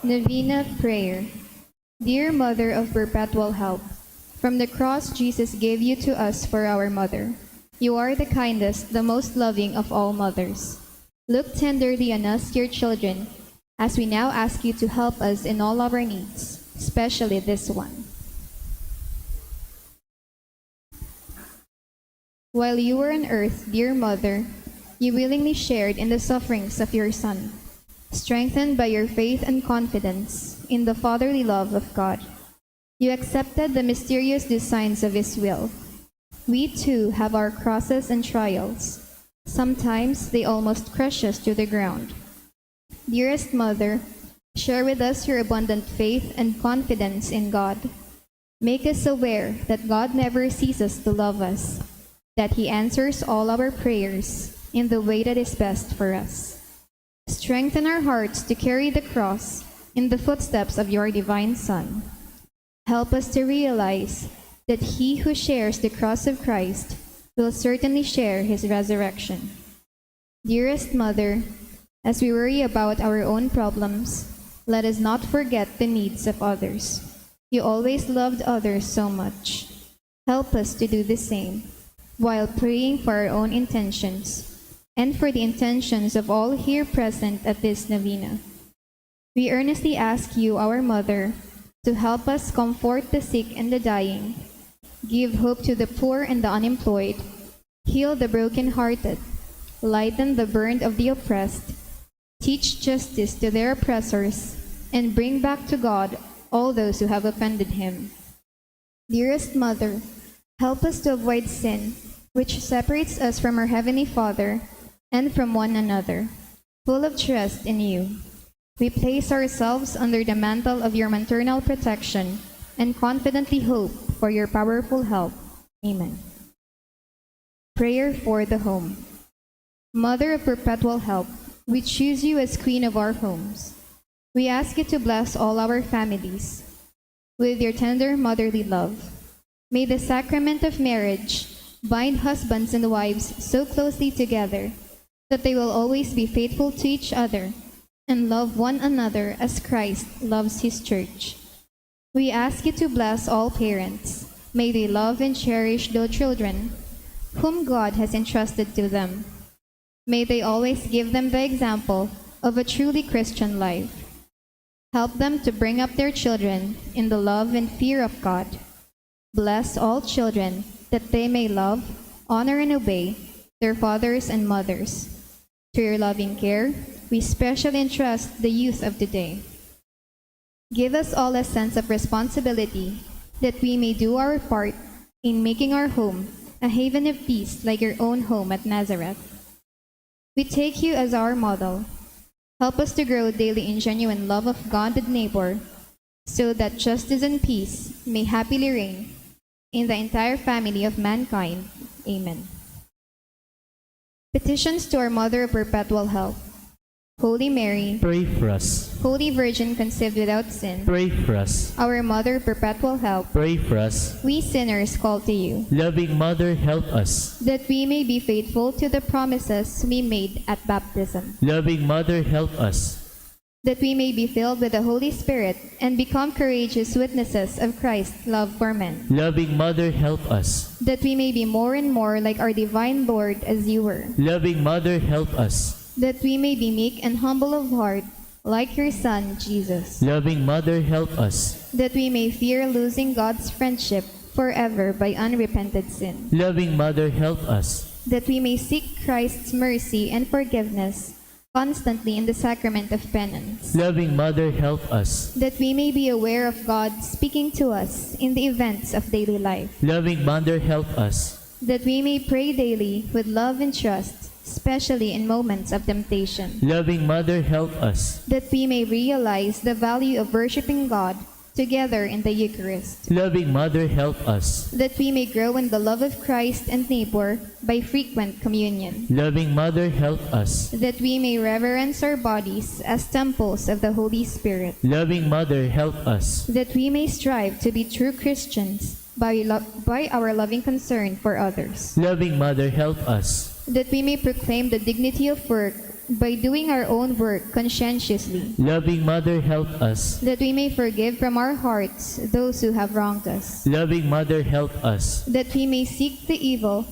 Novena Prayer. Dear Mother of Perpetual Help, from the cross Jesus gave you to us for our mother. You are the kindest, the most loving of all mothers. Look tenderly on us, your children, as we now ask you to help us in all our needs, especially this one. While you were on earth, dear Mother, you willingly shared in the sufferings of your Son, strengthened by your faith and confidence in the fatherly love of God. You accepted the mysterious designs of His will. We too have our crosses and trials. Sometimes they almost crush us to the ground. Dearest Mother, share with us your abundant faith and confidence in God. Make us aware that God never ceases to love us, that He answers all our prayers in the way that is best for us. Strengthen our hearts to carry the cross in the footsteps of your divine Son. Help us to realize that he who shares the cross of Christ will certainly share his resurrection. Dearest Mother, as we worry about our own problems, let us not forget the needs of others. You always loved others so much. Help us to do the same, while praying for our own intentions and for the intentions of all here present at this novena. We earnestly ask you, our Mother, to help us comfort the sick and the dying, give hope to the poor and the unemployed, heal the brokenhearted, lighten the burden of the oppressed, teach justice to their oppressors, and bring back to God all those who have offended Him. Dearest Mother, help us to avoid sin, which separates us from our Heavenly Father and from one another. Full of trust in you, we place ourselves under the mantle of your maternal protection and confidently hope for your powerful help. Amen. Prayer for the Home. Mother of Perpetual Help, we choose you as Queen of our homes. We ask you to bless all our families with your tender motherly love. May the sacrament of marriage bind husbands and wives so closely together that they will always be faithful to each other and love one another as Christ loves His church. We ask you to bless all parents. May they love and cherish their children, whom God has entrusted to them. May they always give them the example of a truly Christian life. Help them to bring up their children in the love and fear of God. Bless all children that they may love, honor, and obey their fathers and mothers. To your loving care, we specially entrust the youth of today. Give us all a sense of responsibility that we may do our part in making our home a haven of peace like your own home at Nazareth. We take you as our model. Help us to grow daily in genuine love of God and neighbor, so that justice and peace may happily reign in the entire family of mankind. Amen. Petitions to our Mother of Perpetual Help. Holy Mary, pray for us. Holy Virgin conceived without sin, Pray for us. our Mother of Perpetual Help, Pray for us. we sinners call to you, Loving Mother, help us. that we may be faithful to the promises we made at baptism, Loving Mother, help us. that we may be filled with the Holy Spirit and become courageous witnesses of Christ's love for men, Loving Mother, help us. that we may be more and more like our divine Lord as you were, Loving Mother, help us. that we may be meek and humble of heart like your Son, Jesus, Loving Mother, help us. that we may fear losing God's friendship forever by unrepented sin, Loving Mother, help us. that we may seek Christ's mercy and forgiveness constantly in the sacrament of penance, Loving Mother, help us. that we may be aware of God speaking to us in the events of daily life, Loving Mother, help us. that we may pray daily with love and trust, especially in moments of temptation, Loving Mother, help us. that we may realize the value of worshiping God together in the Eucharist, Loving Mother, help us. that we may grow in the love of Christ and neighbor by frequent communion, Loving Mother, help us. that we may reverence our bodies as temples of the Holy Spirit, Loving Mother, help us. that we may strive to be true Christians by our loving concern for others, Loving Mother, help us. that we may proclaim the dignity of work by doing our own work conscientiously, Loving Mother, help us. that we may forgive from our hearts those who have wronged us, Loving Mother, help us. that we may seek the evil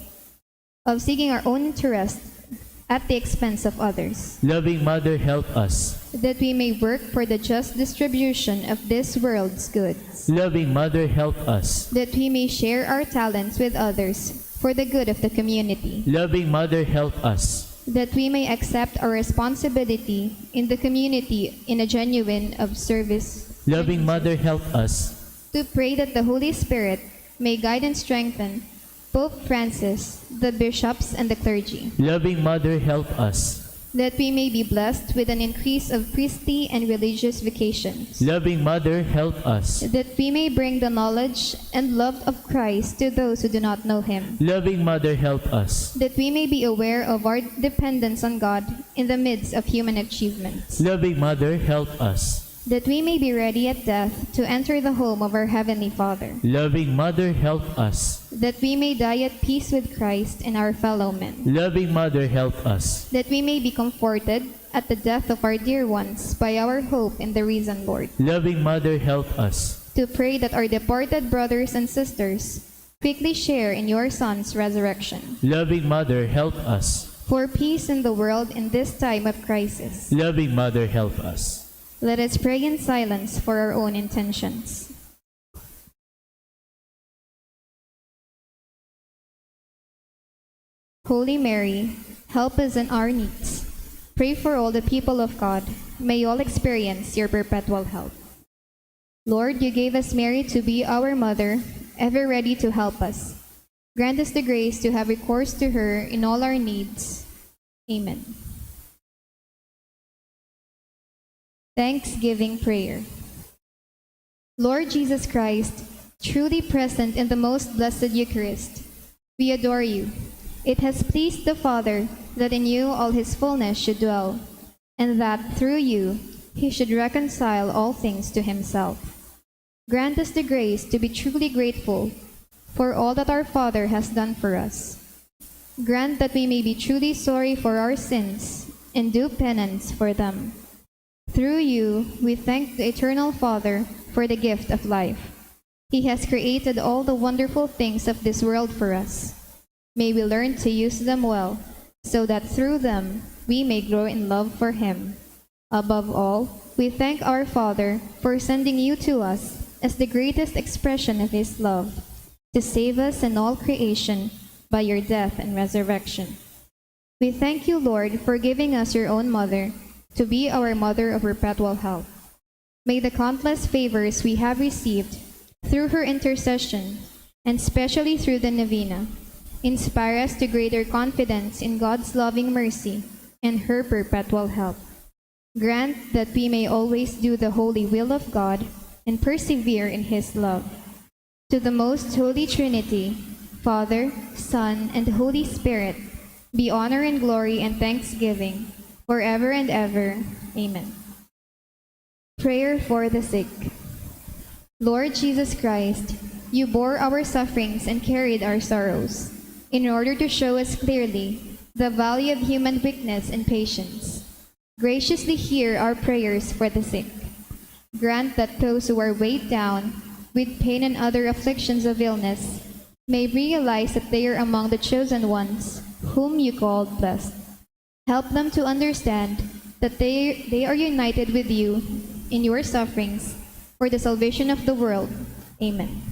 of seeking our own interest at the expense of others, Loving Mother, help us. that we may work for the just distribution of this world's goods, Loving Mother, help us. that we may share our talents with others for the good of the community, Loving Mother, help us. that we may accept our responsibility in the community in a genuine of service, Loving Mother, help us. to pray that the Holy Spirit may guide and strengthen Pope Francis, the bishops, and the clergy, Loving Mother, help us. that we may be blessed with an increase of priestly and religious vocations, Loving Mother, help us. that we may bring the knowledge and love of Christ to those who do not know him, Loving Mother, help us. that we may be aware of our dependence on God in the midst of human achievements, Loving Mother, help us. that we may be ready at death to enter the home of our Heavenly Father, Loving Mother, help us. that we may die at peace with Christ and our fellow men, Loving Mother, help us. that we may be comforted at the death of our dear ones by our hope in the risen Lord, Loving Mother, help us. to pray that our departed brothers and sisters quickly share in your Son's resurrection, Loving Mother, help us. for peace in the world in this time of crisis. Loving Mother, help us. Let us pray in silence for our own intentions. Holy Mary, help us in our needs. Pray for all the people of God. May all experience your perpetual help. Lord, you gave us Mary to be our mother, ever ready to help us. Grant us the grace to have recourse to her in all our needs. Amen. Thanksgiving Prayer. Lord Jesus Christ, truly present in the most blessed Eucharist, we adore you. It has pleased the Father that in you all his fullness should dwell, and that through you he should reconcile all things to himself. Grant us the grace to be truly grateful for all that our Father has done for us. Grant that we may be truly sorry for our sins and do penance for them. Through you, we thank the Eternal Father for the gift of life. He has created all the wonderful things of this world for us. May we learn to use them well, so that through them we may grow in love for Him. Above all, we thank our Father for sending you to us as the greatest expression of His love, to save us and all creation by your death and resurrection. We thank you, Lord, for giving us your own mother, to be our mother of perpetual help. May the countless favors we have received through her intercession, and especially through the Novena, inspire us to greater confidence in God's loving mercy and her perpetual help. Grant that we may always do the holy will of God and persevere in His love. To the most holy Trinity, Father, Son, and Holy Spirit, be honor and glory and thanksgiving forever and ever. Amen. Prayer for the sick. Lord Jesus Christ, you bore our sufferings and carried our sorrows, in order to show us clearly the value of human weakness and patience. Graciously hear our prayers for the sick. Grant that those who are weighed down with pain and other afflictions of illness may realize that they are among the chosen ones, whom you called blessed. Help them to understand that they are united with you in your sufferings for the salvation of the world. Amen.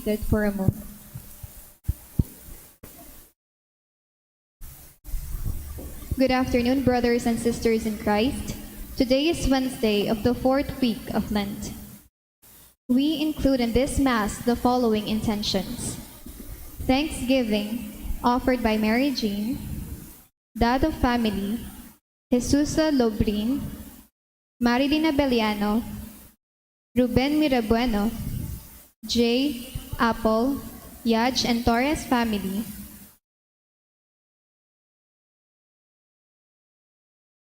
seated for a moment. Good afternoon, brothers and sisters in Christ. Today is Wednesday of the 4th week of Lent. We include in this Mass the following intentions: Thanksgiving, offered by Mary Jean, Dad of Family, Jesusa Lobrin, Marilyn Abeliano, Ruben Mirabueno, Jay, Apple, Yaj and Torres family,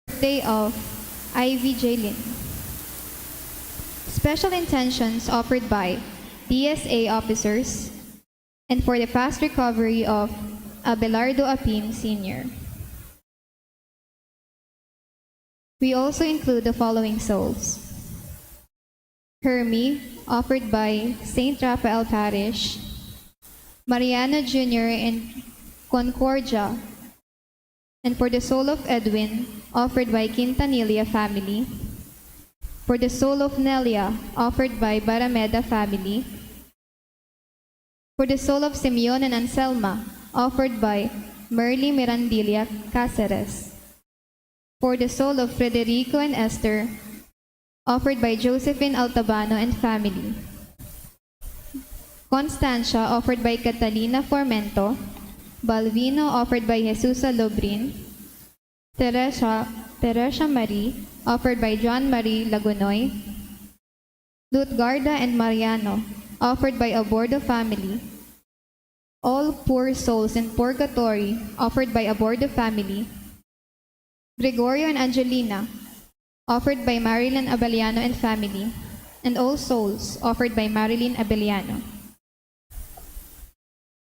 birthday of Ivy Jaylin. Special intentions offered by DSA officers and for the fast recovery of Abelardo Apim Sr. We also include the following souls: Hermie, offered by St. Raphael Parish, Mariano Jr. and Concordia, and for the soul of Edwin, offered by Quintanilla family, for the soul of Nelia, offered by Barameda family, for the soul of Simeon and Anselma, offered by Merly Mirandilla Cáceres, for the soul of Federico and Esther, offered by Josephine Altabano and family, Constancia, offered by Catalina Formento, Balvino, offered by Jesusa Lobrin, Teresa Marie, offered by John Marie Lagunoy, Lutgarda and Mariano, offered by Abordo family, all poor souls in purgatory, offered by Abordo family, Gregorio and Angelina, offered by Marilyn Abeliano and family, and all souls, offered by Marilyn Abeliano.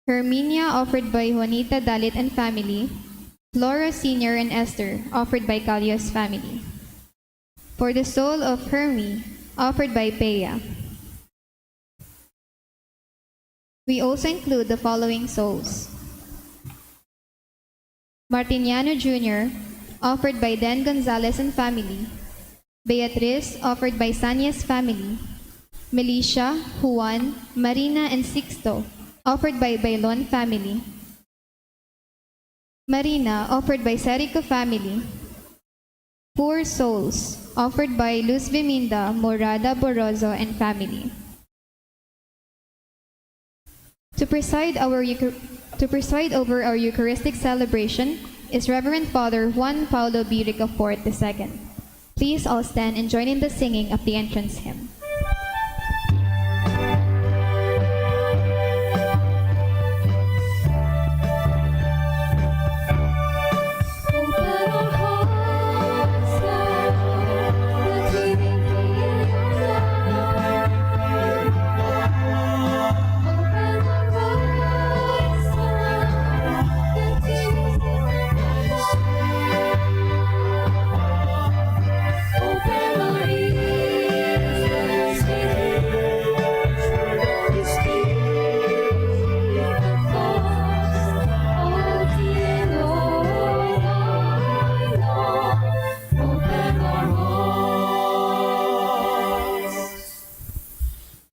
Herminia, offered by Juanita Dalit and family, Flora Sr. and Esther, offered by Calios family. For the soul of Hermie, offered by Peya. We also include the following souls: Martiniano Jr., offered by Dan Gonzalez and family, Beatriz, offered by Sanyas family, Melisha, Juan, Marina, and Sixto, offered by Bailon family, Marina, offered by Serico family, poor souls, offered by Luz Viminda, Morada Borozo, and family. To preside over our Eucharistic celebration is Reverend Father Juan Paulo B. Ricafort II. Please all stand and join in the singing of the entrance hymn.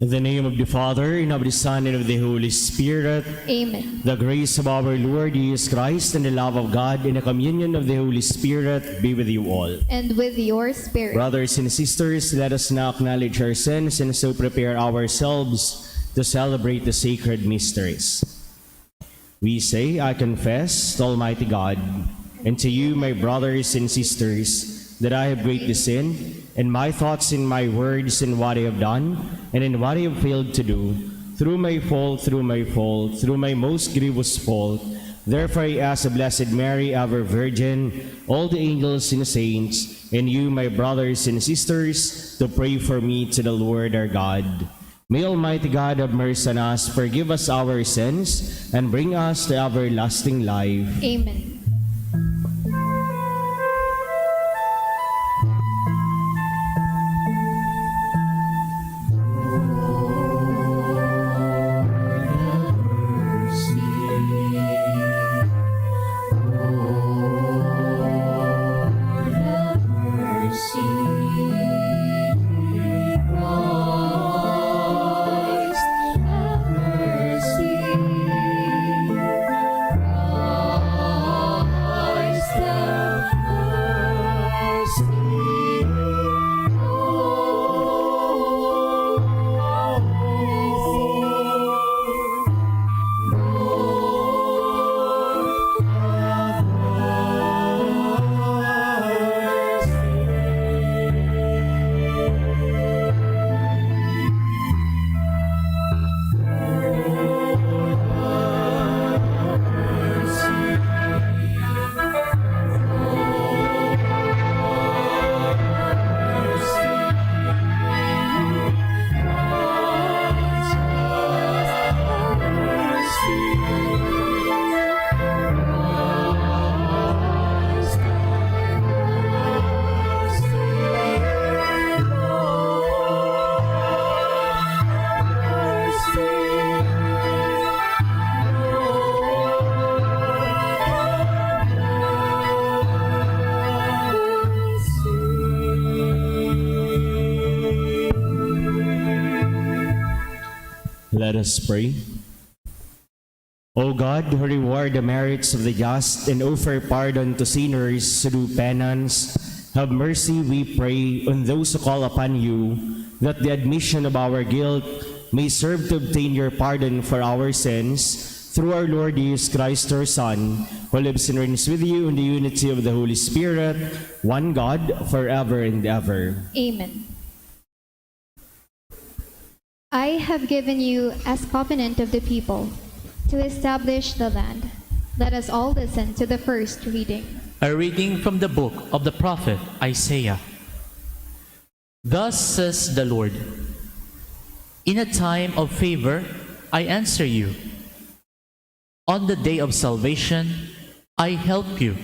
In the name of the Father, and of the Son, and of the Holy Spirit. Amen. The grace of our Lord Jesus Christ, and the love of God, and the communion of the Holy Spirit be with you all. And with your spirit. Brothers and sisters, let us now acknowledge our sins and so prepare ourselves to celebrate the sacred mysteries. We say, I confess to Almighty God, and to you, my brothers and sisters, that I have greatly sinned in my thoughts, in my words, in what I have done, and in what I have failed to do, through my fault, through my most grievous fault. Therefore I ask the Blessed Mary, our Virgin, all the angels and saints, and you, my brothers and sisters, to pray for me to the Lord our God. May Almighty God have mercy on us, forgive us our sins, and bring us to everlasting life. Amen. Let us pray. O God, who reward the merits of the just and offer pardon to sinners through penance, have mercy, we pray, on those who call upon you, that the admission of our guilt may serve to obtain your pardon for our sins, through our Lord Jesus Christ, our Son, who lives and reigns with you in the unity of the Holy Spirit, one God, forever and ever. Amen. I have given you as covenant of the people to establish the land. Let us all listen to the first reading. A reading from the book of the prophet Isaiah. Thus says the Lord, in a time of favor I answer you. On the day of salvation I help you.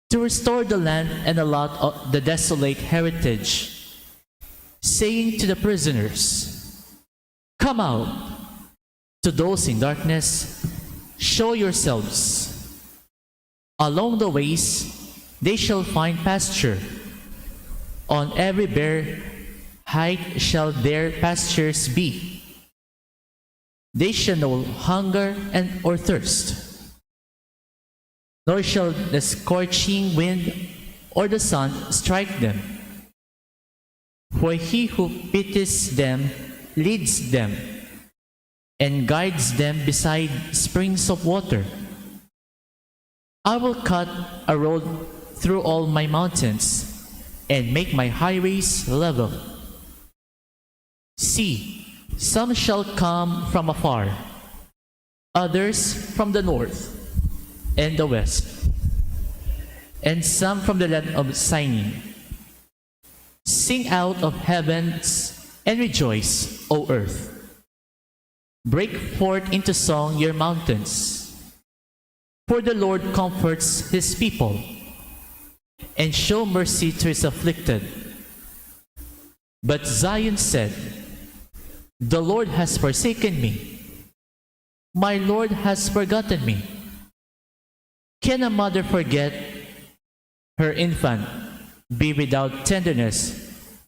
To restore the land and allot the desolate heritage, saying to the prisoners, come out. To those in darkness, show yourselves. Along the ways they shall find pasture. On every bare height shall their pastures be. They shall know hunger or thirst, nor shall the scorching wind or the sun strike them. For he who pities them leads them, and guides them beside springs of water. I will cut a road through all my mountains, and make my highways level. See, some shall come from afar, others from the north and the west, and some from the land of Sinai. Sing out of heavens and rejoice, O earth. Break forth into song, your mountains. For the Lord comforts his people, and show mercy to his afflicted. But Zion said, the Lord has forsaken me. My Lord has forgotten me. Can a mother forget her infant, be without tenderness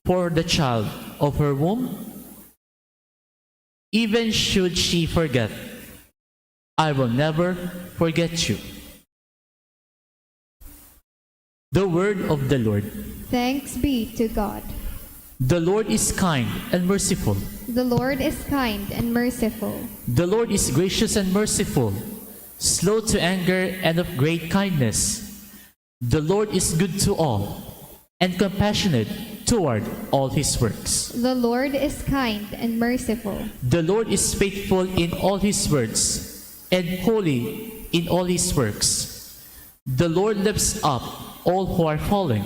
for the child of her womb? Even should she forget, I will never forget you. The word of the Lord. Thanks be to God. The Lord is kind and merciful. The Lord is kind and merciful. The Lord is gracious and merciful, slow to anger and of great kindness. The Lord is good to all, and compassionate toward all his works. The Lord is kind and merciful. The Lord is faithful in all his words, and holy in all his works. The Lord lifts up all who are falling,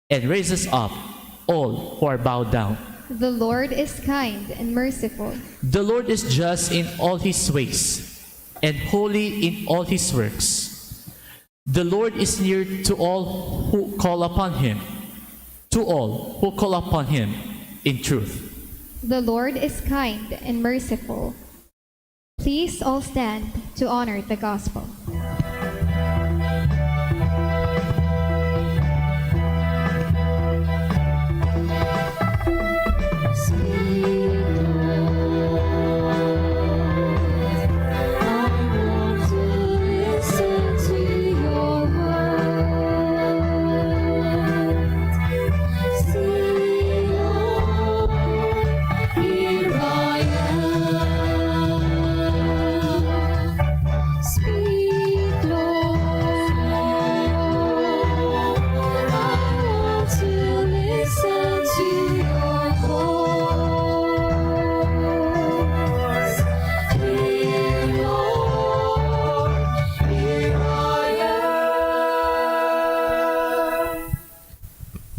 and raises up all who are bowed down. The Lord is kind and merciful. The Lord is just in all his ways, and holy in all his works. The Lord is near to all who call upon him, to all who call upon him in truth. The Lord is kind and merciful. Please all stand to honor the gospel.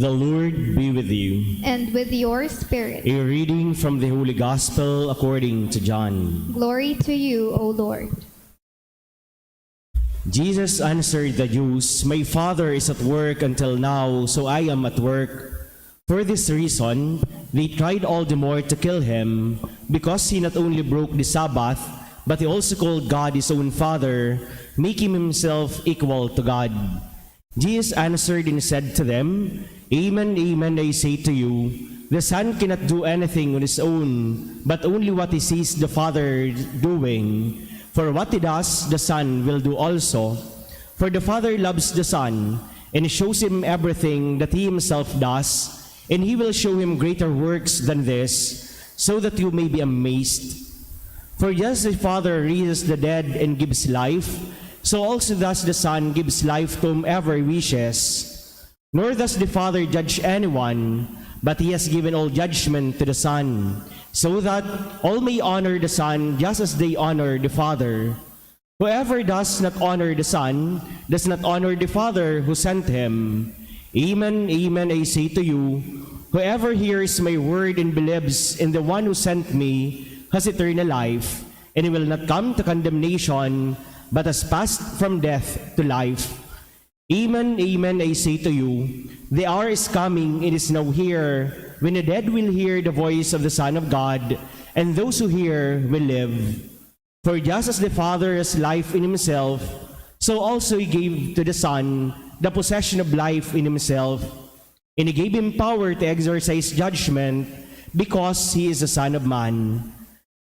The Lord be with you. And with your spirit. A reading from the Holy Gospel according to John. Glory to you, O Lord. Jesus answered the Jews, my Father is at work until now, so I am at work. For this reason, they tried all the more to kill him, because he not only broke the Sabbath, but he also called God his own Father, making himself equal to God. Jesus answered and said to them, Amen, amen, I say to you, The Son cannot do anything on his own, but only what he sees the Father doing. For what he does, the Son will do also. For the Father loves the Son, and shows him everything that he himself does, and he will show him greater works than this, so that you may be amazed. For just as the Father raises the dead and gives life, so also does the Son gives life to whomever he wishes. Nor does the Father judge anyone, but he has given all judgment to the Son, so that all may honor the Son just as they honor the Father. Whoever does not honor the Son does not honor the Father who sent him. Amen, amen, I say to you, whoever hears my word and believes in the one who sent me has eternal life, and he will not come to condemnation, but has passed from death to life. Amen, amen, I say to you, the hour is coming, it is now here, when the dead will hear the voice of the Son of God, and those who hear will live. For just as the Father has life in himself, so also he gave to the Son the possession of life in himself, and he gave him power to exercise judgment, because he is the Son of Man.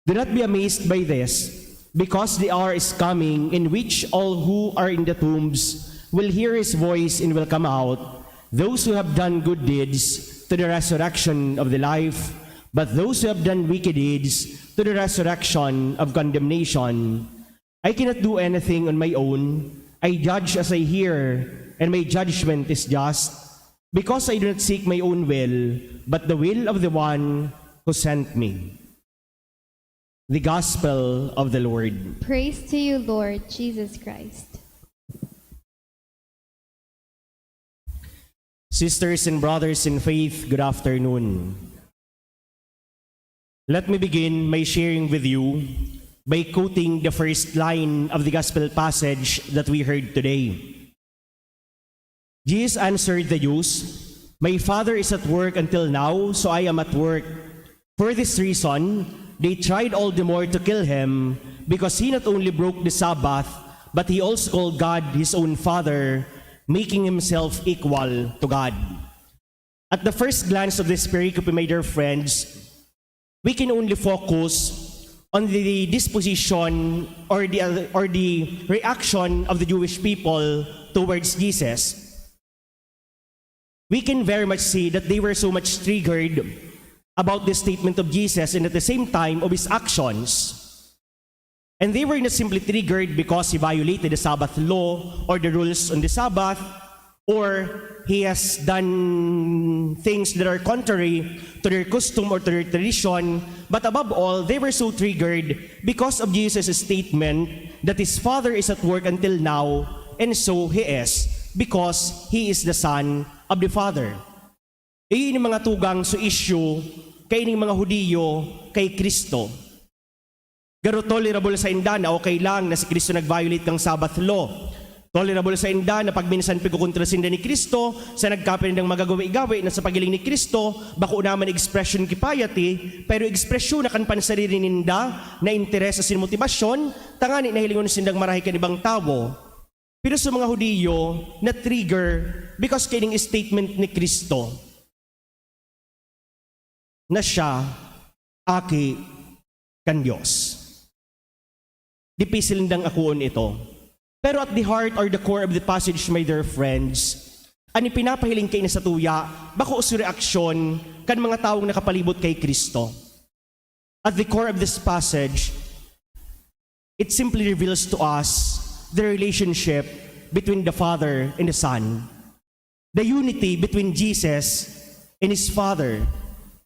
Do not be amazed by this, because the hour is coming in which all who are in the tombs will hear his voice and will come out, those who have done good deeds to the resurrection of the life, but those who have done wicked deeds to the resurrection of condemnation. I cannot do anything on my own. I judge as I hear, and my judgment is just, because I do not seek my own will, but the will of the one who sent me. The Gospel of the Lord. Praise to you, Lord Jesus Christ. Sisters and brothers in faith, good afternoon. Let me begin my sharing with you by quoting the first line of the Gospel passage that we heard today. Jesus answered the Jews, "My Father is at work until now, so I am at work." For this reason, they tried all the more to kill him, because he not only broke the Sabbath, but he also called God his own Father, making himself equal to God. At the first glance of this pericope, my dear friends, we can only focus on the disposition or the reaction of the Jewish people towards Jesus. We can very much see that they were so much triggered about the statement of Jesus and at the same time of his actions. And they were not simply triggered because he violated the Sabbath law or the rules on the Sabbath, or he has done things that are contrary to their custom or to their tradition, but above all, they were so triggered because of Jesus' statement that his Father is at work until now, and so he is, because he is the Son of the Father. Iyon ang mga tugang sa issue kay ng mga Hudiyo kay Kristo. Pero tolerable sa inda na okay lang na si Kristo nag-violate ng Sabbath law. Tolerable sa inda na pag minsan pagkukontra sinda ni Kristo sa nagkapin ng magagawa-igawi na sa pagiling ni Kristo, bako naman expression ki piety, pero ekspresyon na kan pansarili ninda na interes sa sin motibasyon, tangani na hilingon sindang marahi kan ibang tao. Pero sa mga Hudiyo, na-trigger because kining statement ni Kristo na siya, aki kan Diyos. Dipisil nindang akuon ito. Pero at the heart or the core of the passage, my dear friends, ani pinapahiling kay na sa tuya, bako uso reaksyon kan mga taong nakapalibot kay Kristo. At the core of this passage, it simply reveals to us the relationship between the Father and the Son, the unity between Jesus and his Father,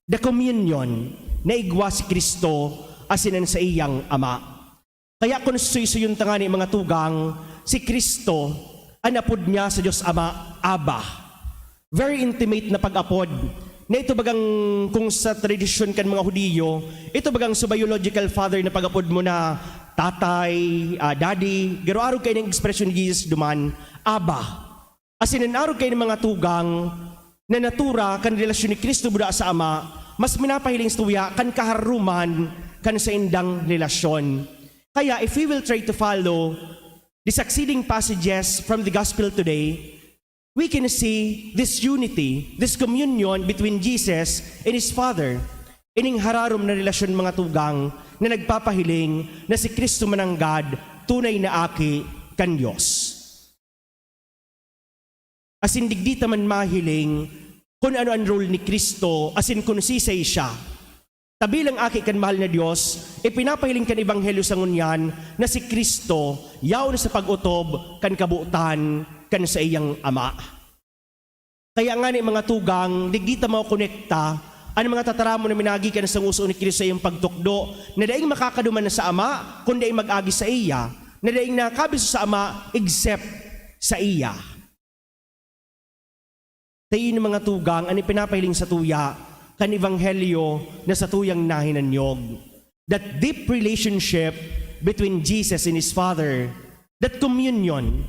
the communion na igwa si Kristo asinan sa iyang Ama. Kaya kung suy-suyon tangani mga tugang, si Kristo, anapod niya sa Diyos Ama, Aba. Very intimate na pag-apod. Na ito bagang, kung sa tradisyon kan mga Hudiyo, ito bagang sa biological father na pag-apod mo na tatay, daddy, garo araw kayo ng expression ni Jesus duman, Aba. As in, araw kayo ng mga tugang na natura kan relasyon ni Kristo buda sa Ama, mas minapahiling stuya kan kaharuman kan sa indang relasyon. Kaya if we will try to follow the succeeding passages from the Gospel today, we can see this unity, this communion between Jesus and His Father. Ining hararom na relasyon mga tugang na nagpapahiling na si Kristo mananggad tunay na aki kan Diyos. Asin digdita man mahiling kung ano ang role ni Kristo, asin kung sisay siya. Tabilang aki kan mahal na Diyos, ipinapahiling kan Ebanghelyo sa ngunyan na si Kristo yaon sa pag-utob kan kabuutan kan sa iyang Ama. Kaya nga ni mga tugang, digdita mo konekta ang mga tataramo na minagi ka na sa nguso ni Kristo sa iyong pagtukdo, na daing makakaduman na sa Ama, kung daing mag-agi sa iya, na daing nakabiso sa Ama, except sa iya. Tayo ng mga tugang, ang ipinapahiling sa tuya, kan Ebanghelyo na sa tuyang nahinanyog. That deep relationship between Jesus and His Father, that communion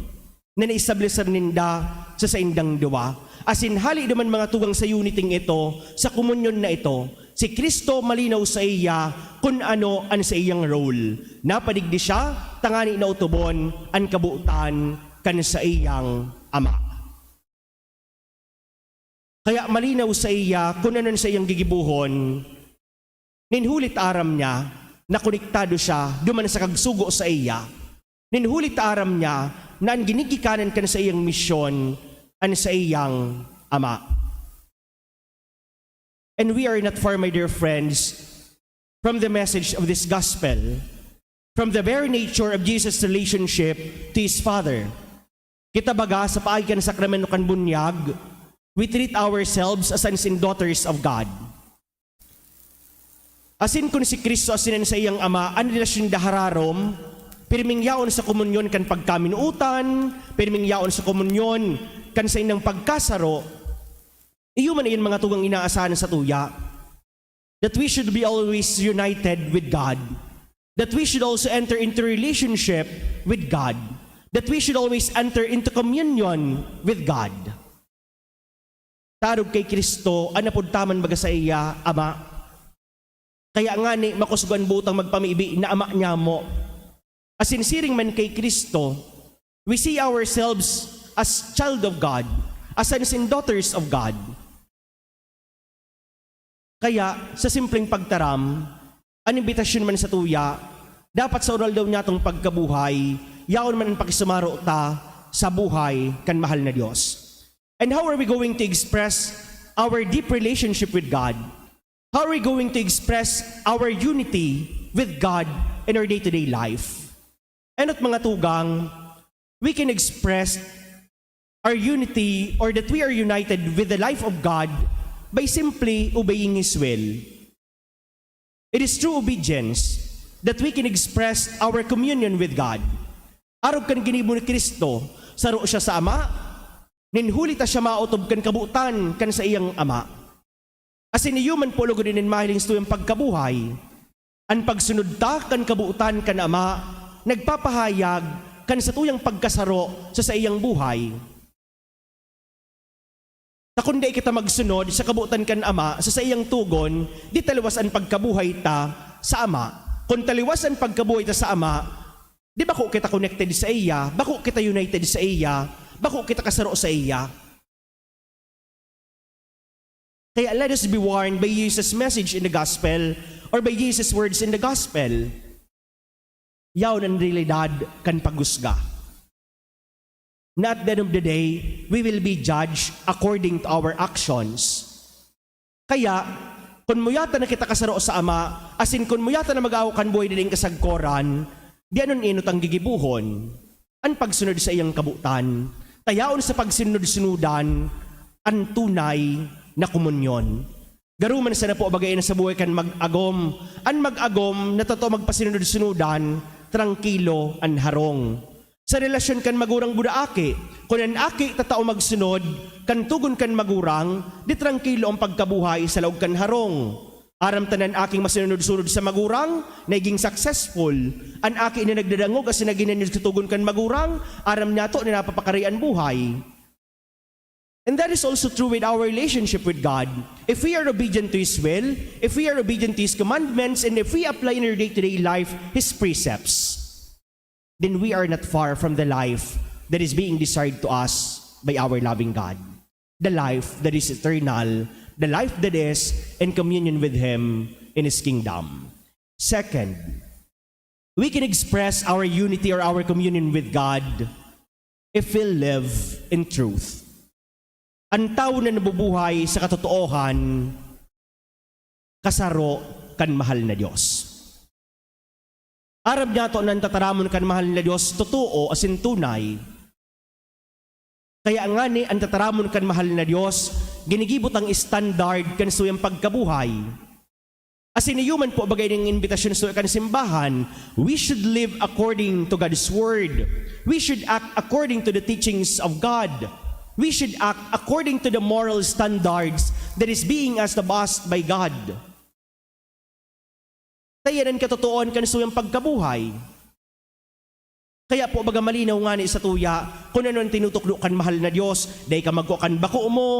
na naistablisar ninda sa indang duwa. As in, hali naman mga tugang sa uniting ito, sa komunyon na ito, si Kristo malinaw sa iya kung ano ang sa iyang role. Napadigdi siya, tangani na utubon, ang kabuutan kan sa iyang Ama. Kaya malinaw sa iya kung ano sa iyang gigibuhon, ninhulit aram niya na konektado siya duman sa kagsugo sa iya. Ninhulit aram niya na ang ginigikanan kan sa iyang misyon an sa iyang Ama. And we are not far, my dear friends, from the message of this gospel, from the very nature of Jesus' relationship to His Father. Kita baga sa paay kan sakramento kan bunyag, we treat ourselves as sons and daughters of God. Asin kung si Kristo asinan sa iyang Ama, ang relasyon dahararom, pirming yaon sa komunyon kan pagkaminuutan, pirming yaon sa komunyon kan sa inang pagkasaro, iyo man iyon mga tugang inaasahan sa tuya, that we should be always united with God, that we should also enter into relationship with God, that we should always enter into communion with God. Tarog kay Kristo, anapudtaman baga sa iya, Ama. Kaya nga ni makusguan butang magpamibi na Ama niya mo. As sinsiring man kay Kristo, we see ourselves as child of God, as sons and daughters of God. Kaya sa simpleng pagtaram, ang imbitasyon man sa tuya, dapat sa oral daw niya itong pagkabuhay, yaon man ang pakisumaro ta sa buhay kan mahal na Diyos. And how are we going to express our deep relationship with God? How are we going to express our unity with God in our day-to-day life? And at mga tugang, we can express our unity or that we are united with the life of God by simply obeying His will. It is through obedience that we can express our communion with God. Arog kan ginibo ni Kristo, saro siya sa Ama, ninhulita siya mautob kan kabuutan kan sa iyang Ama. Asin ni human po lugo din mahiling ito yung pagkabuhay. Ang pagsunod ta kan kabuutan kan Ama, nagpapahayag kan sa tuyang pagkasaro sa iyang buhay. Na kung di kita magsunod sa kabuutan kan Ama, sa iyang tugon, di taliwas ang pagkabuhay ta sa Ama. Kung taliwas ang pagkabuhay ta sa Ama, di ba ko kita connected sa iya? Bako kita united sa iya? Bako kita kasaro sa iya? Kaya let us be warned by Jesus' message in the gospel or by Jesus' words in the gospel. Yaon ang realidad kan pagusga. Na at the end of the day, we will be judged according to our actions. Kaya, kung muyata na kita kasaro sa Ama, asin kung muyata na mag-aw kan buhay din kasagkoran, di anon inot ang gigibuhon, ang pagsunod sa iyang kabutan, tayaon sa pagsunod-sunudan, ang tunay na komunyon. Garuman sa na po bagay na sa buhay kan mag-agom, ang mag-agom na totoo magpasunod-sunudan, trangkilo ang harong. Sa relasyon kan magurang budaaki, kung ang aki tatao magsunod, kan tugon kan magurang, di trangkilo ang pagkabuhay sa laog kan harong. Aram tanan aking masunod-sunod sa magurang, naging successful. Ang aki na nagdadangog as naginan sa tugon kan magurang, aram niya to na napapakarian buhay. And that is also true with our relationship with God. If we are obedient to His will, if we are obedient to His commandments, and if we apply in our day-to-day life His precepts, then we are not far from the life that is being desired to us by our loving God. The life that is eternal, the life that is in communion with Him in His kingdom. Second, we can express our unity or our communion with God if we live in truth. Ang tao na nabubuhay sa katotoohan, kasaro kan mahal na Diyos. Arab niya to nang tataramon kan mahal na Diyos, totoo asin tunay. Kaya nga ni ang tataramon kan mahal na Diyos, ginigibot ang standard kan suyang pagkabuhay. Asin human po bagay ng imbitasyon sa kan simbahan, we should live according to God's word. We should act according to the teachings of God. We should act according to the moral standards that is being established by God. Tayanan katotooan kan suyang pagkabuhay. Kaya po baga malinaw nga ni sa tuya, kung ano ang tinutuklo kan mahal na Diyos, dahi ka magkukan bako mo,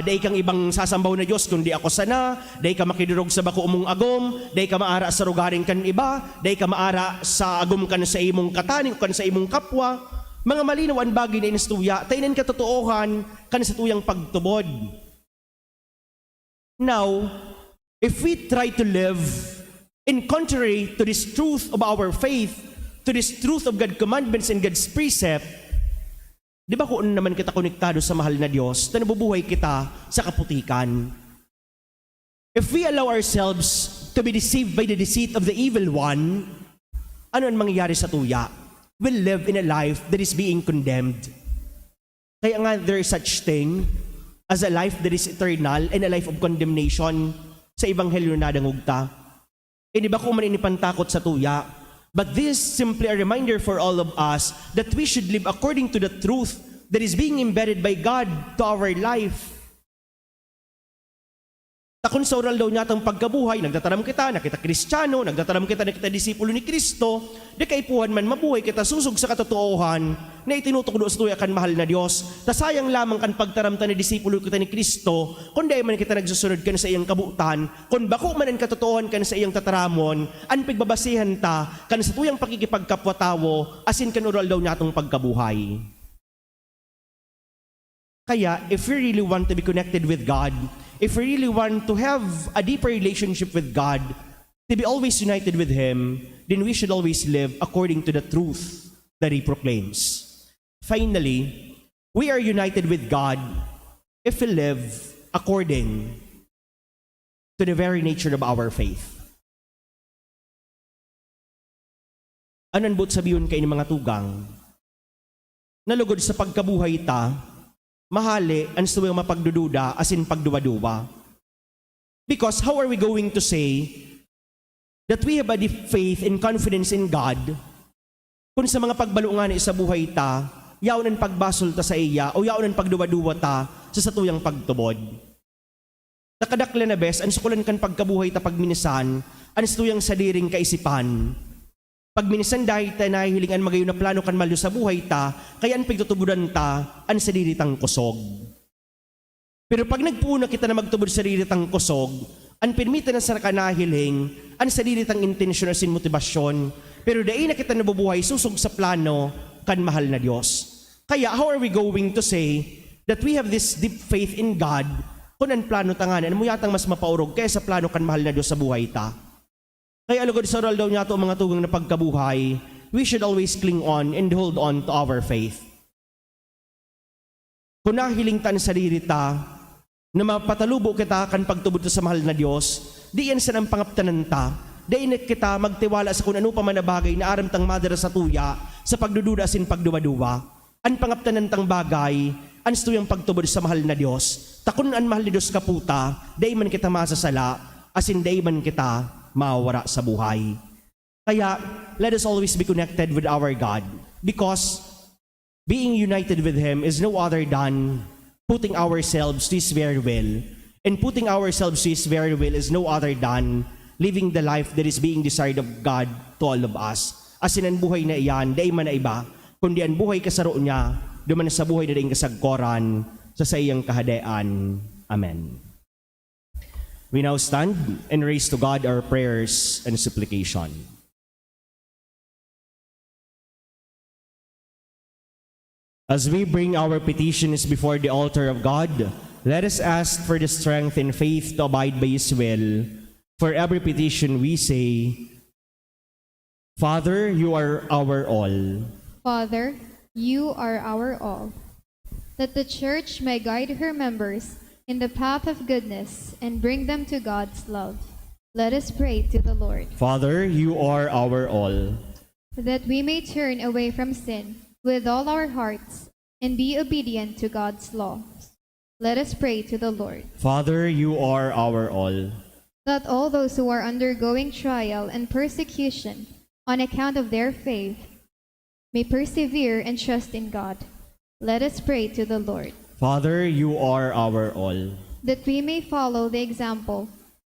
dahi kang ibang sasambaw na Diyos, kundi ako sana, dahi ka makidurog sa bako mong agom, dahi ka maara sa rugaring kan iba, dahi ka maara sa agom kan sa imong kataning, kan sa imong kapwa. Mga malinaw ang bagay na inistuya, tayanan katotoohan kan sa tuyang pagtubod. Now, if we try to live in contrary to this truth of our faith, to this truth of God's commandments and God's precept, di ba kung naman kita konektado sa mahal na Diyos, na nabubuhay kita sa kaputikan? If we allow ourselves to be deceived by the deceit of the evil one, ano ang mangyayari sa tuya? We'll live in a life that is being condemned. Kaya nga there is such thing as a life that is eternal and a life of condemnation sa Ebanghelyo na dangugta. Di ba kung man inipantakot sa tuya? But this is simply a reminder for all of us that we should live according to the truth that is being embedded by God to our life. Takon sa oral daw niya itong pagkabuhay, nagdataram kita, nakita Kristiyano, nagdataram kita, nakita disipulo ni Kristo, di kaipuhan man mabuhay kita susog sa katotoohan na itinutukdo sa tuya kan mahal na Diyos. Tasayang lamang kan pagtaramta ni disipulo kita ni Kristo, kung di man kita nagsusunod kan sa iyang kabuutan, kung bako man ang katotoohan kan sa iyang tataramon, ang pagbabasihan ta kan sa tuyang pakikipagkapwatawo, asin kan oral daw niya itong pagkabuhay. Kaya, if we really want to be connected with God, if we really want to have a deeper relationship with God, to be always united with Him, then we should always live according to the truth that He proclaims. Finally, we are united with God if we live according to the very nature of our faith. Anan bot sabiyon kay ni mga tugang, nalugod sa pagkabuhay ta, mahali ang suwang mapagdududa asin pagduwa-duwa. Because how are we going to say that we have a deep faith and confidence in God kung sa mga pagbalungan sa buhay ta, yaon ang pagbasol ta sa iya o yaon ang pagduwa-duwa ta sa satuyang pagtubod. Nakadakla na bes, ang sukulan kan pagkabuhay ta pagminisan, ang satuyang sadiring kaisipan. Pagminisan dahil tayo nahihilingan magayon na plano kan malyo sa buhay ta, kaya ang pagtutubudan ta, ang sadiritang kusog. Pero pag nagpuna kita na magtubod sa sadiritang kusog, ang permita na sa kanahiling, ang sadiritang intensyon asin motibasyon, pero dahil na kita nabubuhay susog sa plano kan mahal na Diyos. Kaya how are we going to say that we have this deep faith in God kung ang plano tanganan mo yatang mas mapaurog kaya sa plano kan mahal na Diyos sa buhay ta? Kaya alugod sa oral daw niya ito mga tugang na pagkabuhay, we should always cling on and hold on to our faith. Kung nahiling tan sa dirita, na mapatalubo kita kan pagtubod sa mahal na Diyos, di yan sa nang pangaptanan ta, di init kita magtiwala sa kung ano pa man na bagay na aram tang madara sa tuya, sa pagdududa sin pagduwa-duwa. An pangaptanan tang bagay, an tuyang pagtubod sa mahal na Diyos, takun an mahal na Diyos kaputa, di man kita masasala, asin di man kita mawara sa buhay. Kaya, let us always be connected with our God because being united with Him is no other than putting ourselves to His very will. And putting ourselves to His very will is no other than living the life that is being desired of God to all of us. Asin ang buhay na iyan, di man na iba, kundi ang buhay kasaro niya, duman sa buhay na daing kasagkoran sa iyang kahadaan. Amen. We now stand and raise to God our prayers and supplication. As we bring our petitions before the altar of God, let us ask for the strength and faith to abide by His will. For every petition we say, Father, you are our all. Father, you are our all. That the Church may guide her members in the path of goodness and bring them to God's love. Let us pray to the Lord. Father, you are our all. That we may turn away from sin with all our hearts and be obedient to God's laws. Let us pray to the Lord. Father, you are our all. That all those who are undergoing trial and persecution on account of their faith may persevere and trust in God. Let us pray to the Lord. Father, you are our all. That we may follow the example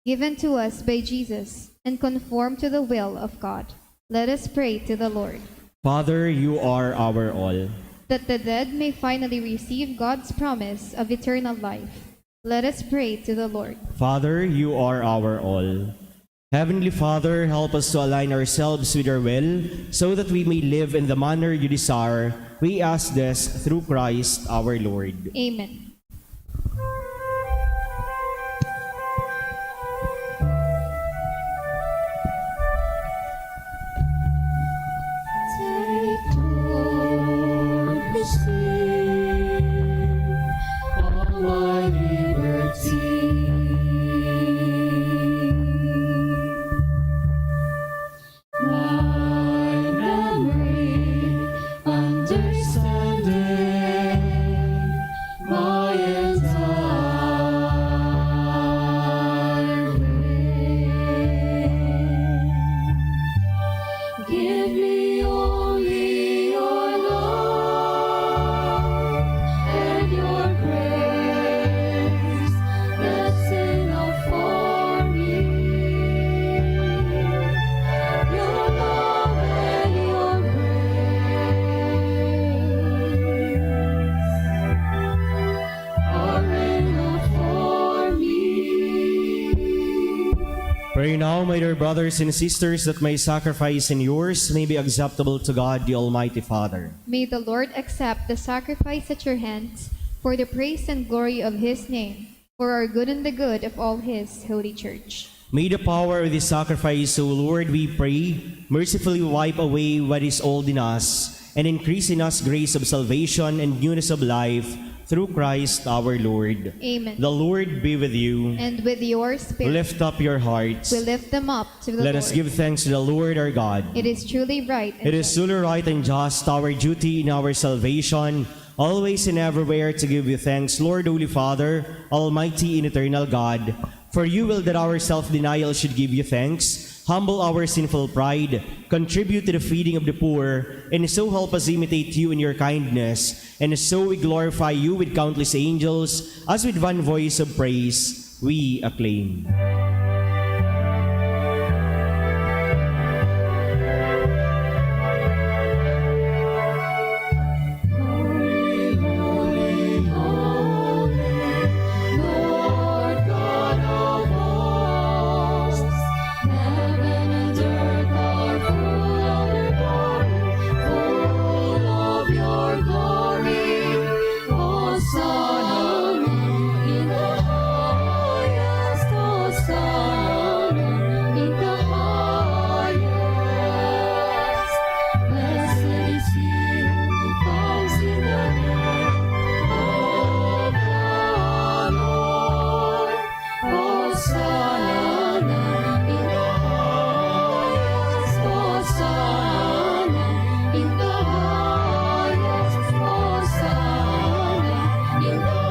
given to us by Jesus and conform to the will of God. Let us pray to the Lord. Father, you are our all. That the dead may finally receive God's promise of eternal life. Let us pray to the Lord. Father, you are our all. Heavenly Father, help us to align ourselves with your will, so that we may live in the manner you desire. We ask this through Christ our Lord. Amen. Take, Lord, the sin of my liberty. My memory, understanding, my entire will. Give me only your love and your grace. That's enough for me. Your love and your grace are enough for me. Pray now, my dear brothers and sisters, that my sacrifice and yours may be acceptable to God, the Almighty Father. May the Lord accept the sacrifice at your hands for the praise and glory of his name, for our good and the good of all his holy church. May the power of this sacrifice, O Lord, we pray, mercifully wipe away what is old in us, and increase in us grace of salvation and newness of life, through Christ our Lord. Amen. The Lord be with you. And with your spirit, Lift up your hearts. we lift them up to the Let Lord. us give thanks to the Lord our God. It is truly right and It is truly right and just, our duty in our salvation, always and everywhere to give you thanks, Lord, Holy Father, Almighty and eternal God. For you will that our self-denial should give you thanks, humble our sinful pride, contribute to the feeding of the poor, and so help us imitate you in your kindness. And so we glorify you with countless angels, as with one voice of praise we acclaim. Holy, holy, holy, Lord God of hosts. Heaven and earth are full of your glory. Hosanna in the highest. Hosanna in the highest. Blessed is he who comes in the name of the Lord. Hosanna in the highest. Hosanna in the highest. Hosanna in the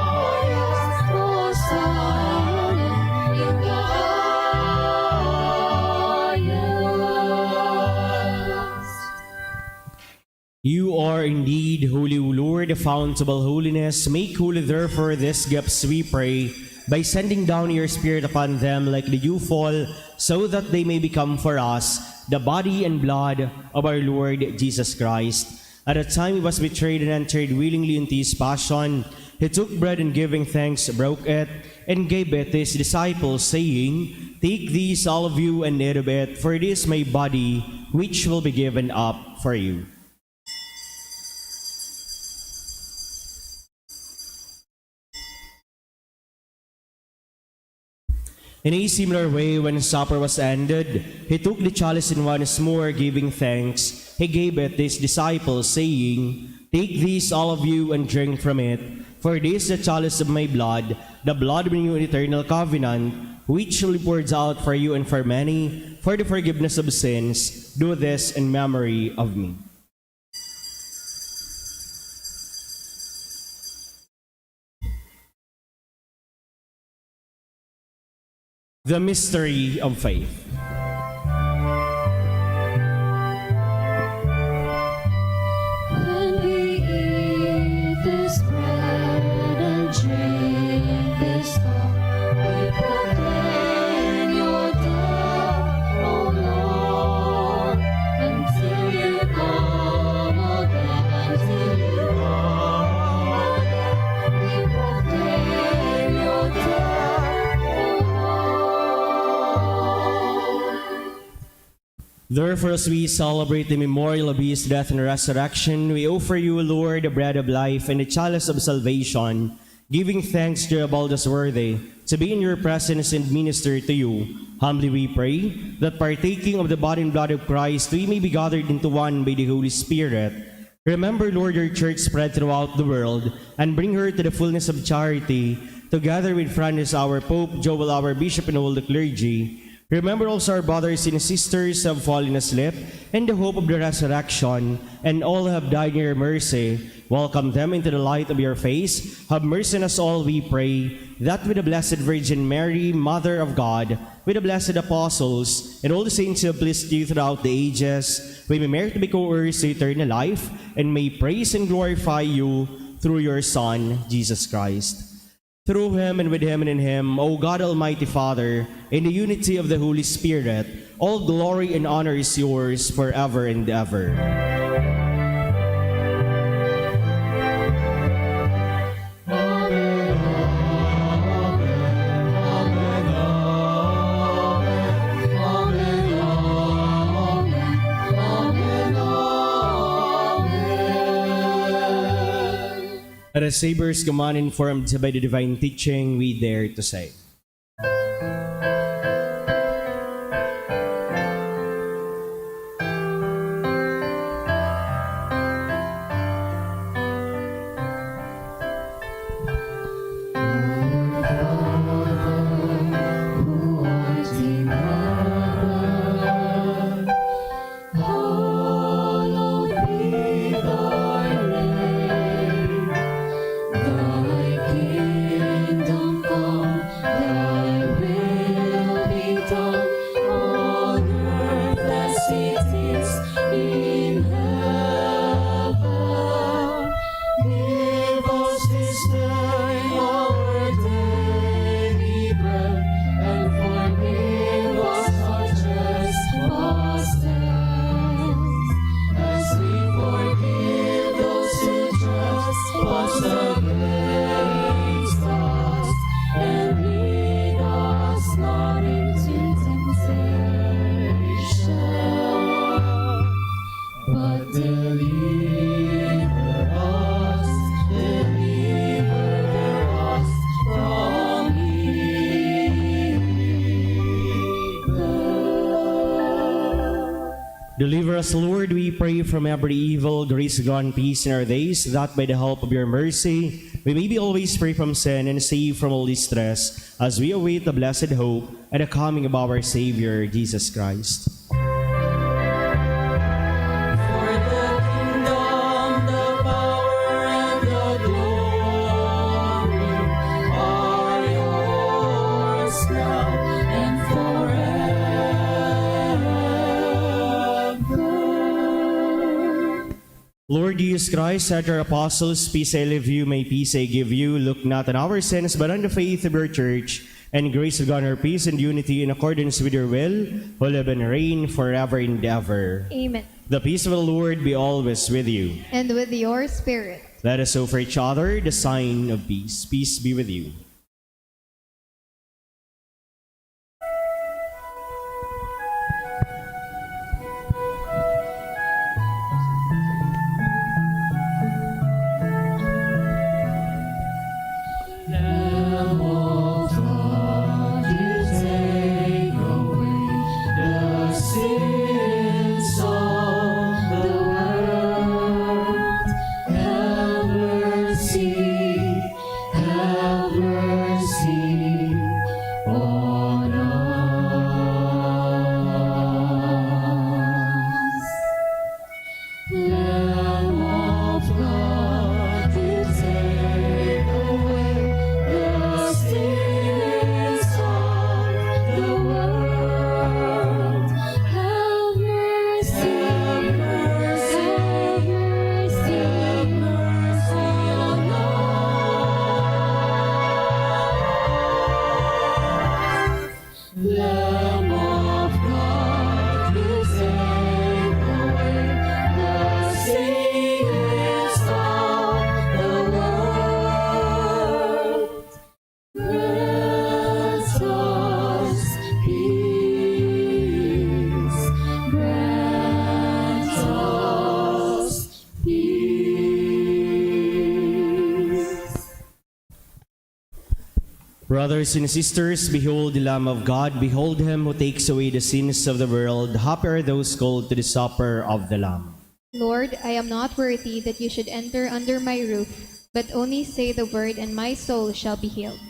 highest. Hosanna in the highest. You are indeed holy, O Lord, the fount of all holiness. Make holy therefore these gifts, we pray, by sending down your Spirit upon them like the dewfall, so that they may become for us the body and blood of our Lord Jesus Christ. At the time he was betrayed and entered willingly into his passion, he took bread and giving thanks, broke it, and gave it to his disciples, saying, Take these, all of you, and eat of it, for it is my body, which will be given up for you. In a similar way, when supper was ended, he took the chalice and once more giving thanks, he gave it to his disciples, saying, "Take this, all of you, and drink from it, for this is the chalice of my blood, the blood of the new and eternal covenant, which will be poured out for you and for many, for the forgiveness of sins. Do this in memory of me." The mystery of faith. When we eat this bread and drink this cup, we proclaim your death, O Lord, until you come again, until you come again. We proclaim your death, O Lord. Therefore, as we celebrate the memorial of his death and resurrection, we offer you, Lord, the bread of life and the chalice of salvation, giving thanks to you about us worthy to be in your presence and minister to you. Humbly we pray that partaking of the body and blood of Christ, we may be gathered into one by the Holy Spirit. Remember, Lord, your church spread throughout the world, and bring her to the fullness of charity, together with Francis, our Pope, Joel, our Bishop, and all the clergy. Remember also our brothers and sisters who have fallen asleep in the hope of the resurrection, and all who have died in your mercy. Welcome them into the light of your face. Have mercy on us all, we pray, that with the Blessed Virgin Mary, Mother of God, with the blessed apostles, and all the saints who have pleased you throughout the ages, we may merit to be co-heirs to eternal life, and may praise and glorify you through your Son, Jesus Christ. Through him and with him and in him, O God Almighty Father, in the unity of the Holy Spirit, all glory and honor is yours forever and ever. As Saviors command informed by the divine teaching, we dare to say, Deliver us, Lord, we pray, from every evil. Grace, God, and peace in our days, that by the help of your mercy, we may be always free from sin and safe from all distress, as we await the blessed hope and the coming of our Savior, Jesus Christ. For the kingdom, the power, and the glory are yours now and forever. Lord Jesus Christ, said your apostles, "Peace I leave you, my peace I give you. Look not on our sins, but on the faith of your church, and grace of God, our peace and unity in accordance with your will, who live and reign forever and ever." Amen. The peace of the Lord be always with you. And with your spirit. Let us offer each other the sign of peace. Peace be with you. Lamb of God, you take Brothers and sisters, behold the Lamb of God, behold him who takes away the sins of the world. Happy are those called to the supper of the Lamb. Lord, I am not worthy that you should enter under my roof, but only say the word, and my soul shall be healed.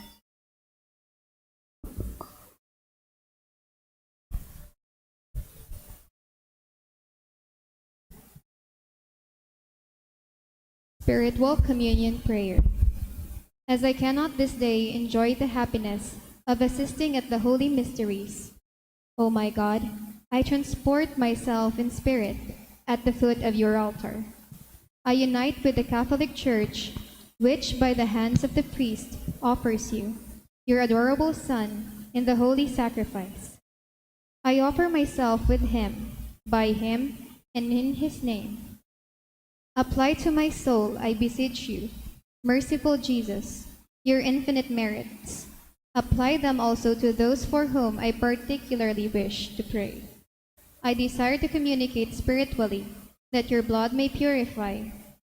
Spiritual Communion Prayer. As I cannot this day enjoy the happiness of assisting at the holy mysteries, O my God, I transport myself in spirit at the foot of your altar. I unite with the Catholic Church, which by the hands of the priest offers you, your adorable Son, in the holy sacrifice. I offer myself with him, by him, and in his name. Apply to my soul, I beseech you, merciful Jesus, your infinite merits. Apply them also to those for whom I particularly wish to pray. I desire to communicate spiritually, that your blood may purify,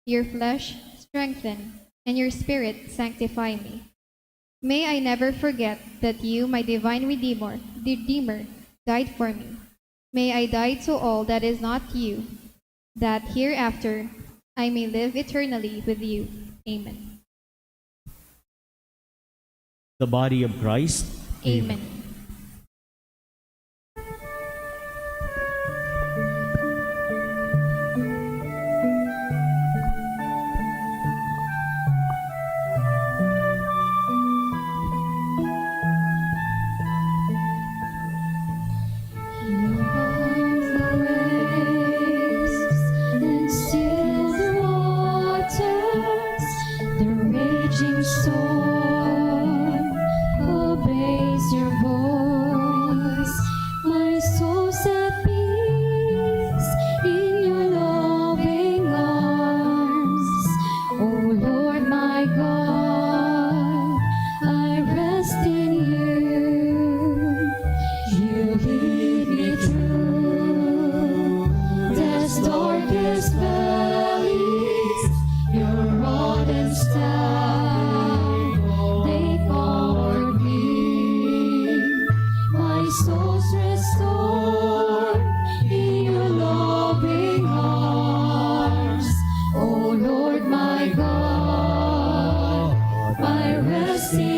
your flesh strengthen, and your spirit sanctify me. May I never forget that you, my divine Redeemer, died for me. May I die to all that is not you, that hereafter I may live eternally with you. Amen. The body of Christ. Amen. And still the waters, the raging storm obeys your voice. My soul's at peace in your loving arms. Oh Lord my God, I rest in you. You lead me through death's darkest valleys. Your rod and staff, they comfort me. My soul's restored in your loving arms. Oh Lord my God, I rest in you.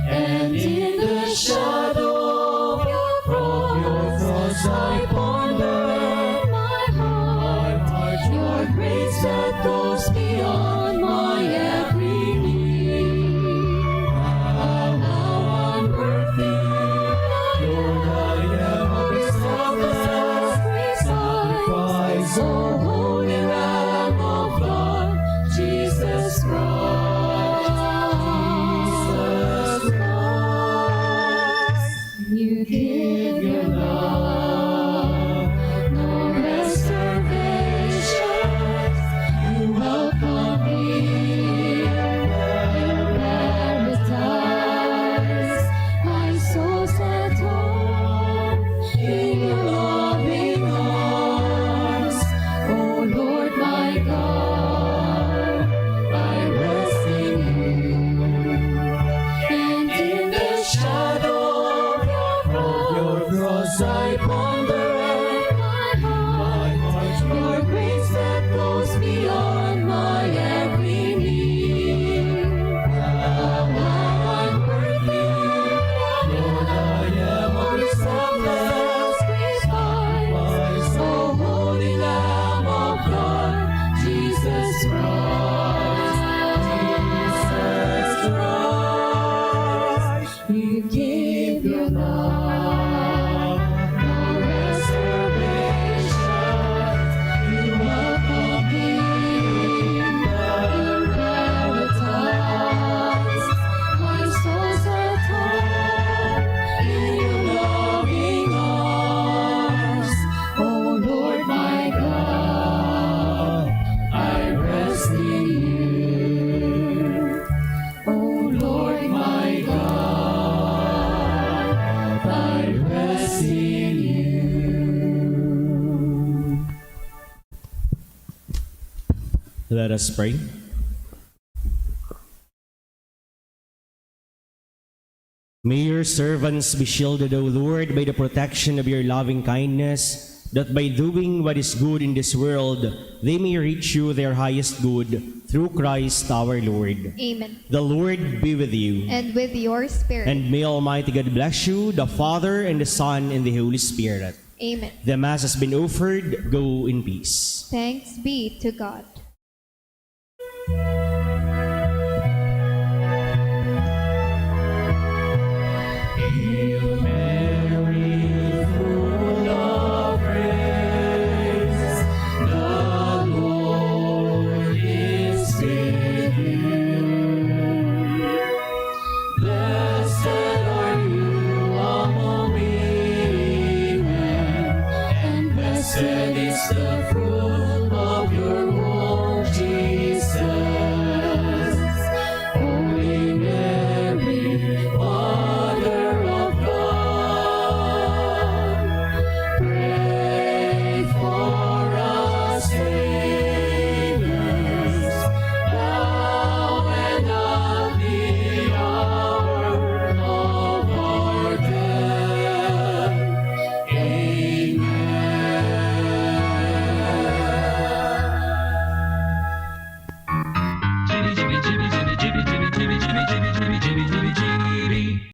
And in the shadow of your cross, I ponder my heart, your grace that goes beyond my every need. How unworthy, Lord, I am of selfless sacrifice. O Holy Lamb of God, Jesus Christ, Jesus Christ. You give your love, no reservations. You welcome me in paradise. My soul's at home in your loving arms. Oh Lord my God, I rest in you. And in the shadow of your cross I ponder my heart, your grace that goes beyond my every need. How unworthy, Lord, I am of your selfless sacrifice. O Holy Lamb of God, Jesus Christ, Jesus Christ. You give your love, no reservations. You welcome me in paradise. My soul's at home in your loving arms. Oh Lord my God, I rest in you. Oh Lord my God, I rest in you. Let us pray. May your servants be shielded, O Lord, by the protection of your loving kindness, that by doing what is good in this world, they may reach you their highest good, through Christ our Lord. Amen. The Lord be with you. And with your spirit. And may Almighty God bless you, the Father, and the Son, and the Holy Spirit. Amen. The Mass has been offered. Go in peace. Thanks be to God. Blessed is the